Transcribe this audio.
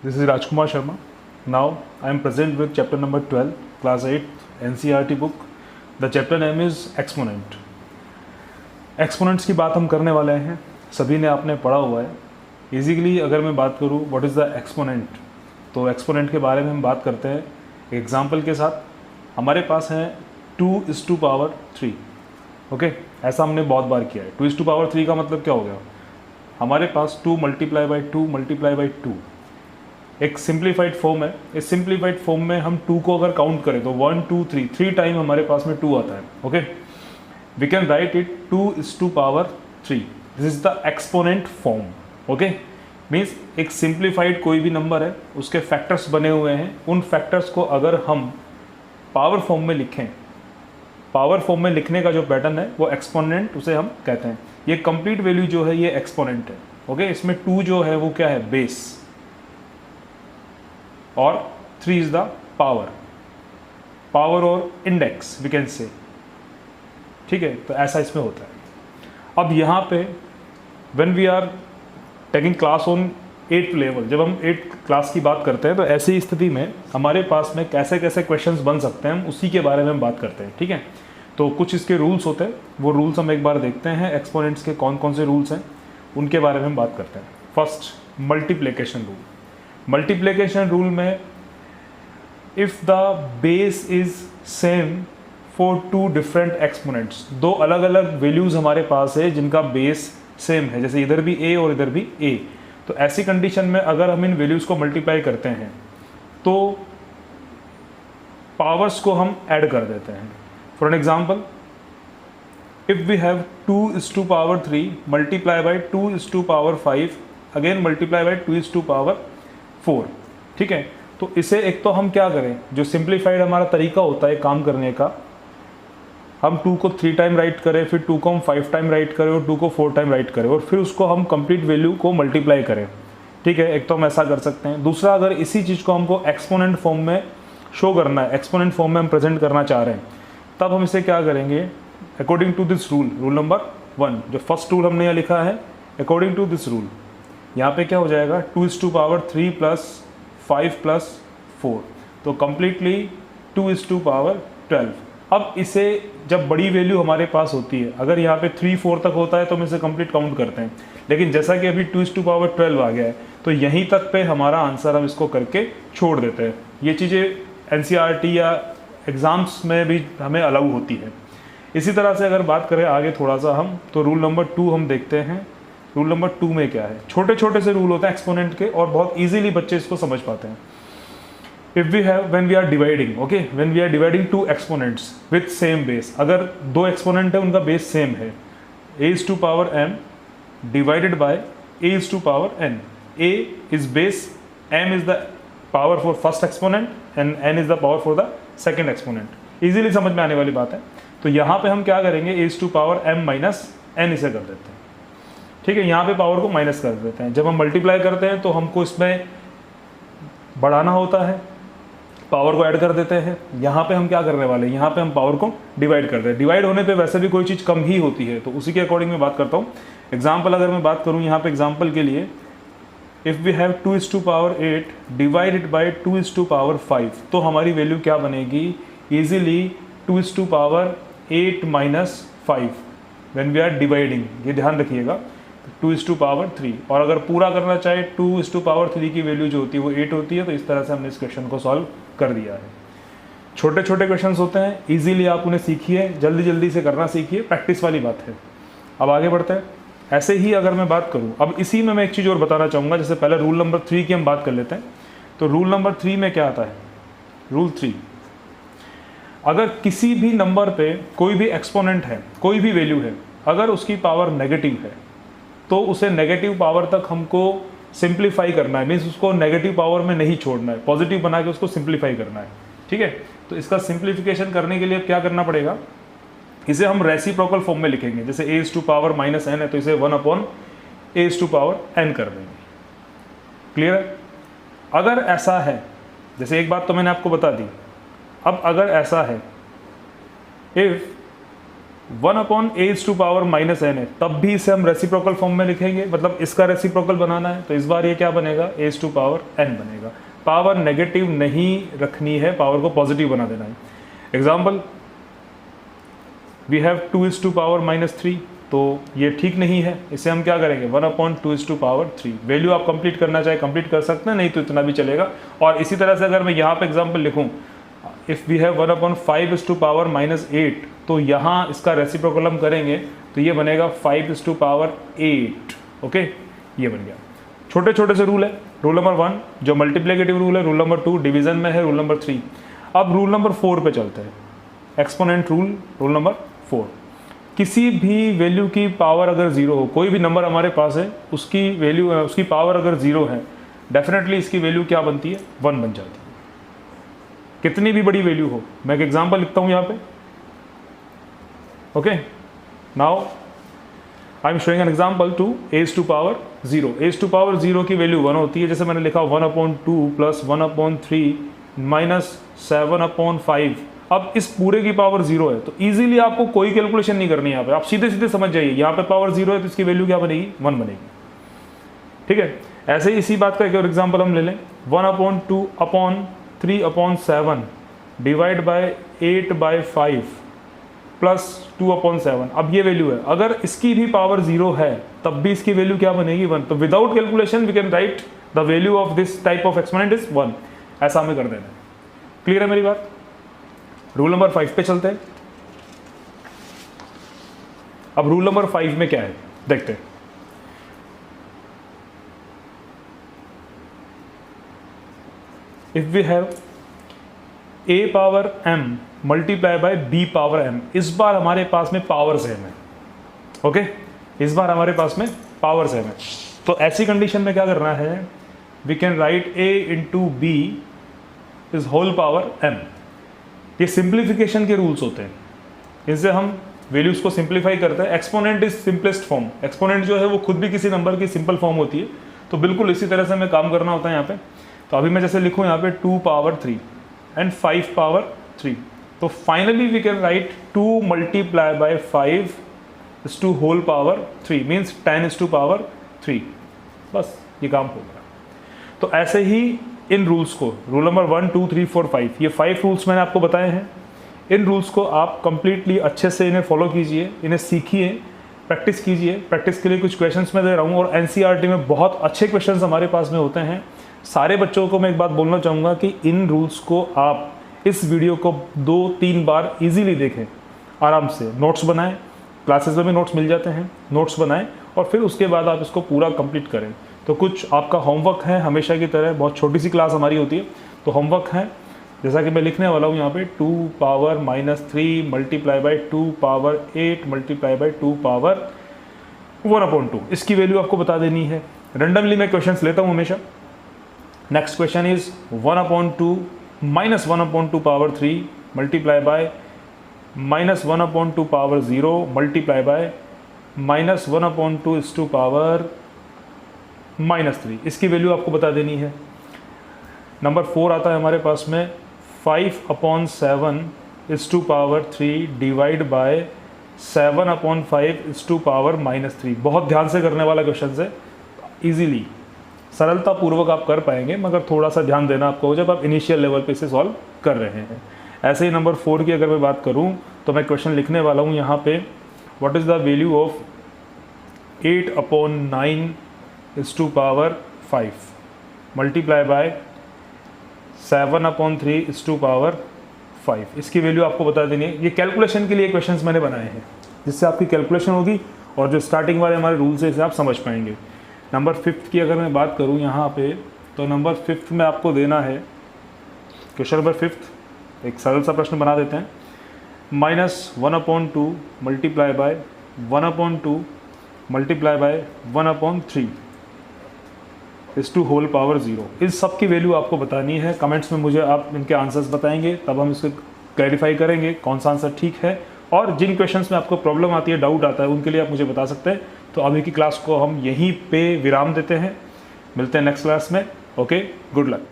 This is Rajkumar Sharma. Now I am present with chapter number 12, class 8 NCERT book. The chapter name is Exponent. Exponents की बात हम करने वाले हैं, सभी ने आपने पढ़ा हुआ है. बेसिकली अगर मैं बात करूँ व्हाट इज़ द एक्सपोनेंट, तो एक्सपोनेंट के बारे में हम बात करते हैं एग्जाम्पल के साथ. हमारे पास है 2:3. ओके, ऐसा हमने बहुत बार किया है. 2:3 का मतलब क्या हो गया, हमारे पास 2 × 2 एक सिंप्लीफाइड फॉर्म है. इस सिंप्लीफाइड फॉर्म में हम 2 को अगर काउंट करें तो 1 2 3 टाइम हमारे पास में 2 आता है. Okay, we can write it 2:3. This is the exponent form. Okay, means एक सिंप्लीफाइड कोई भी नंबर है, उसके फैक्टर्स बने हुए हैं. उन फैक्टर्स को अगर हम पावर फॉर्म में लिखें, पावर फॉर्म में लिखने का जो पैटर्न है वो एक्सपोनेंट उसे हम कहते हैं. ये कंप्लीट वैल्यू जो है ये एक्सपोनेंट है. ओके, इसमें 2 जो है वो क्या है, बेस, और 3 इज द पावर और इंडेक्स वी कैन से. ठीक है, तो ऐसा इसमें होता है. अब यहाँ पे when we are taking class on 8th level, जब हम 8th क्लास की बात करते हैं तो ऐसी स्थिति में हमारे पास में कैसे कैसे क्वेश्चंस बन सकते हैं, हम उसी के बारे में हम बात करते हैं. ठीक है, तो कुछ इसके रूल्स होते हैं, वो रूल्स हम एक बार देखते हैं. एक्सपोनेंट्स के कौन कौन से रूल्स हैं उनके बारे में हम बात करते हैं. First, multiplication rule. Multiplication rule में if the base is same for 2 different exponents, 2 अलग अलग वैल्यूज़ हमारे पास है जिनका बेस सेम है, जैसे इधर भी a और इधर भी a, तो ऐसी कंडीशन में अगर हम इन वैल्यूज़ को मल्टीप्लाई करते हैं तो पावर्स को हम ऐड कर देते हैं. For an example, if we have 2:3 multiply by 2:5 again multiply by 2:4. ठीक है, तो इसे एक तो हम क्या करें, जो सिंप्लीफाइड हमारा तरीका होता है काम करने का, हम 2 को 3 टाइम राइट करें, फिर 2 को हम 5 टाइम राइट करें और 2 को 4 टाइम राइट करें और फिर उसको हम कंप्लीट वैल्यू को मल्टीप्लाई करें. ठीक है, एक तो हम ऐसा कर सकते हैं. दूसरा, अगर इसी चीज़ को हमको एक्सपोनेंट फॉर्म में शो करना है, एक्सपोनेंट फॉर्म में हम प्रेजेंट करना चाह रहे हैं, तब हम इसे क्या करेंगे, according to this rule, rule number 1, जो फर्स्ट रूल हमने यहाँ लिखा है, अकॉर्डिंग टू दिस रूल, यहाँ पे क्या हो जाएगा 2:3 + 5 + 4, तो कंप्लीटली 2:12. अब इसे जब बड़ी वैल्यू हमारे पास होती है, अगर यहाँ पे 3 4 तक होता है तो हम इसे कंप्लीट काउंट करते हैं, लेकिन जैसा कि अभी 2:12 आ गया है तो यहीं तक पे हमारा आंसर हम इसको करके छोड़ देते हैं. ये चीज़ें एनसीईआरटी या एग्ज़ाम्स में भी हमें अलाउ होती है. इसी तरह से अगर बात करें आगे थोड़ा सा हम, तो रूल नंबर 2 हम देखते हैं. रूल नंबर 2 में क्या है, छोटे छोटे से रूल होते हैं एक्सपोनेंट के और बहुत ईजिली बच्चे इसको समझ पाते हैं. If we have when we are dividing, okay, when we are dividing 2 exponents with same base, अगर 2 एक्सपोनेंट है उनका बेस सेम है, a⁻m divided by a⁻n. a is base, m is the power for first exponent and n is the power for the second exponent. Easily समझ में आने वाली बात है. तो यहाँ पे हम क्या करेंगे, a⁻m - n इसे कर देते हैं. ठीक है, यहाँ पे पावर को माइनस कर देते हैं. जब हम मल्टीप्लाई करते हैं तो हमको इसमें बढ़ाना होता है, पावर को ऐड कर देते हैं. यहाँ पे हम क्या करने वाले हैं, यहाँ पे हम पावर को डिवाइड कर रहे हैं. डिवाइड होने पे वैसे भी कोई चीज़ कम ही होती है, तो उसी के अकॉर्डिंग मैं बात करता हूँ. एग्जाम्पल अगर मैं बात करूँ यहाँ पे एग्जाम्पल के लिए, if we have 2:8 divided by 2:5, तो हमारी वैल्यू क्या बनेगी, easily 2:8 - 5 when we are dividing. ये ध्यान रखिएगा, 2:3. और अगर पूरा करना चाहे 2:3 की वैल्यू जो होती है वो 8 होती है. तो इस तरह से हमने इस क्वेश्चन को सॉल्व कर दिया है. छोटे छोटे क्वेश्चंस होते हैं, इजीली आप उन्हें सीखिए, जल्दी जल्दी से करना सीखिए, प्रैक्टिस वाली बात है. अब आगे बढ़ते हैं. ऐसे ही अगर मैं बात करूं, अब इसी में मैं एक चीज़ और बताना चाहूँगा. जैसे पहले रूल नंबर 3 की हम बात कर लेते हैं. तो रूल नंबर 3 में क्या आता है, रूल 3, अगर किसी भी नंबर पे कोई भी एक्सपोनेंट है, कोई भी वैल्यू है, अगर उसकी पावर नेगेटिव है तो उसे नेगेटिव पावर तक हमको सिंप्लीफाई करना है. मीन्स उसको नेगेटिव पावर में नहीं छोड़ना है, पॉजिटिव बना के उसको सिंप्लीफाई करना है. ठीक है, तो इसका सिंप्लीफिकेशन करने के लिए क्या करना पड़ेगा, इसे हम रेसिप्रोकल फॉर्म में लिखेंगे. जैसे a⁻n है तो इसे 1/a⁻n कर देंगे. क्लियर है. अगर ऐसा है, जैसे एक बात तो मैंने आपको बता दी, अब अगर ऐसा है, if 1 upon a is to power minus n है, तब भी इसे हम रेसिप्रोकल फॉर्म में लिखेंगे, मतलब इसका रेसिप्रोकल बनाना है, तो इस बार ये क्या बनेगा, a is to power n बनेगा। पावर नेगेटिव नहीं रखनी है, पावर को पॉजिटिव बना देना है। Example, we have 2 is to power minus 3, तो ये ठीक नहीं है, इसे हम क्या करेंगे 1 upon 2 is to power 3। Value आप कंप्लीट करना चाहे कंप्लीट कर सकते हैं, नहीं तो इतना भी चलेगा। और इसी तरह से अगर मैं यहाँ पे एग्जाम्पल लिखूँ, if we have 1 upon 5 is to power minus 8, तो यहाँ इसका रेसिप्रोकल हम करेंगे तो ये बनेगा 5 इज टू पावर 8। ओके, ये बन गया। छोटे छोटे से रूल है। रूल नंबर 1 जो मल्टीप्लिकेटिव रूल है, रूल नंबर 2 डिवीजन में है, रूल नंबर 3। अब रूल नंबर 4 पे चलते हैं, एक्सपोनेंट रूल, रूल नंबर 4। किसी भी वैल्यू की पावर अगर 0 हो, कोई भी नंबर हमारे पास है, उसकी वैल्यू उसकी पावर अगर 0 है, डेफिनेटली इसकी वैल्यू क्या बनती है, 1 बन जाती है, कितनी भी बड़ी वैल्यू हो। मैं एक एग्जांपल लिखता हूं यहाँ पे। Okay, now I am showing an example to a to power 0। A to power 0 की वैल्यू 1 होती है, जैसे मैंने लिखा 1 upon 2 plus 1 upon 3 minus 7 upon 5। अब इस पूरे की पावर 0 है, तो इजीली आपको कोई कैलकुलेशन नहीं करनी है यहाँ पे, आप सीधे सीधे समझ जाइए, यहाँ पे पावर 0 है तो इसकी वैल्यू क्या बनेगी, 1 बनेगी। ठीक है, ऐसे ही इसी बात का एक और एग्जांपल हम ले लें, 1 upon 2 upon 3 upon 7 divide by 8 by 5 plus 2 upon 7। अब ये वैल्यू है, अगर इसकी भी पावर 0 है तब भी इसकी वैल्यू क्या बनेगी, 1। तो without calculation we can write the value of this type of exponent is 1। ऐसा हमें कर देना है। क्लियर है मेरी बात? रूल नंबर 5 पे चलते हैं। अब रूल नंबर 5 में क्या है देखते हैं। If we have a power m multiply by b power m, इस बार हमारे पास में पावर सेम है। ओके, इस बार हमारे पास में पावर सेम है, तो ऐसी कंडीशन में क्या करना है, we can write a into b is whole power m। ये सिंप्लीफिकेशन के रूल्स होते हैं, इनसे हम वैल्यूज को सिंप्लीफाई करते हैं। Exponent is simplest form, exponent जो है वो खुद भी किसी नंबर की सिंपल फॉर्म होती है, तो बिल्कुल इसी तरह से हमें काम करना होता है यहाँ पे। तो अभी मैं जैसे लिखूँ यहाँ पे 2 पावर 3 एंड 5 पावर 3, तो finally we can write 2 multiply by 5 is to whole power 3 means 10 is to power 3। बस ये काम हो गया। तो ऐसे ही इन रूल्स को, रूल नंबर 1 2 3 4 5, ये 5 रूल्स मैंने आपको बताए हैं। इन रूल्स को आप कंप्लीटली अच्छे से इन्हें फॉलो कीजिए, इन्हें सीखिए, प्रैक्टिस कीजिए। प्रैक्टिस के लिए कुछ क्वेश्चंस मैं दे रहा हूँ, और एनसीईआरटी में बहुत अच्छे क्वेश्चंस हमारे पास में होते हैं। सारे बच्चों को मैं एक बात बोलना चाहूँगा कि इन रूल्स को आप इस वीडियो को 2-3 बार इजीली देखें, आराम से नोट्स बनाएं, क्लासेस में भी नोट्स मिल जाते हैं, नोट्स बनाएं और फिर उसके बाद आप इसको पूरा कंप्लीट करें। तो कुछ आपका होमवर्क है, हमेशा की तरह बहुत छोटी सी क्लास हमारी होती है, तो होमवर्क है जैसा कि मैं लिखने वाला हूँ यहाँ पे 2 power -3 multiply by 2 power 8 multiply by 2 power 1/2, इसकी वैल्यू आपको बता देनी है। रेंडमली मैं क्वेश्चंस लेता हूँ हमेशा। Next question is 1/2 -1/2 power 3 multiply by -1/2 power 0 multiply by -1/2 is to power -3, इसकी वैल्यू आपको बता देनी है। नंबर 4 आता है हमारे पास में 5/7 is to power 3 divide by 7/5 is to power -3। बहुत ध्यान से करने वाला क्वेश्चन है, इजीली सरलता पूर्वक आप कर पाएंगे, मगर थोड़ा सा ध्यान देना आपको जब आप इनिशियल लेवल पे इसे सॉल्व कर रहे हैं। ऐसे ही नंबर 4 की अगर मैं बात करूं तो मैं क्वेश्चन लिखने वाला हूं यहाँ पे, what is the value of 8/9 is to power 5 multiply by 7/3 is to power 5, इसकी वैल्यू आपको बता देनी है। ये कैलकुलेशन के लिए क्वेश्चंस मैंने बनाए हैं, जिससे आपकी कैलकुलेशन होगी और जो स्टार्टिंग वाले हमारे रूल्स है इसे आप समझ पाएंगे। नंबर 5 की अगर मैं बात करूं यहाँ पे, तो नंबर 5 में आपको देना है, क्वेश्चन नंबर 5 एक सरल सा प्रश्न बना देते हैं, -1/2 multiply by 1/2 multiply by 1/3 is to whole power 0। इस सब की वैल्यू आपको बतानी है। कमेंट्स में मुझे आप इनके आंसर्स बताएंगे, तब हम इसको क्लैरिफाई करेंगे कौन सा आंसर ठीक है, और जिन क्वेश्चंस में आपको प्रॉब्लम आती है, डाउट आता है, उनके लिए आप मुझे बता सकते हैं। तो अभी की क्लास को हम यहीं पे विराम देते हैं, मिलते हैं नेक्स्ट क्लास में। Okay, good luck.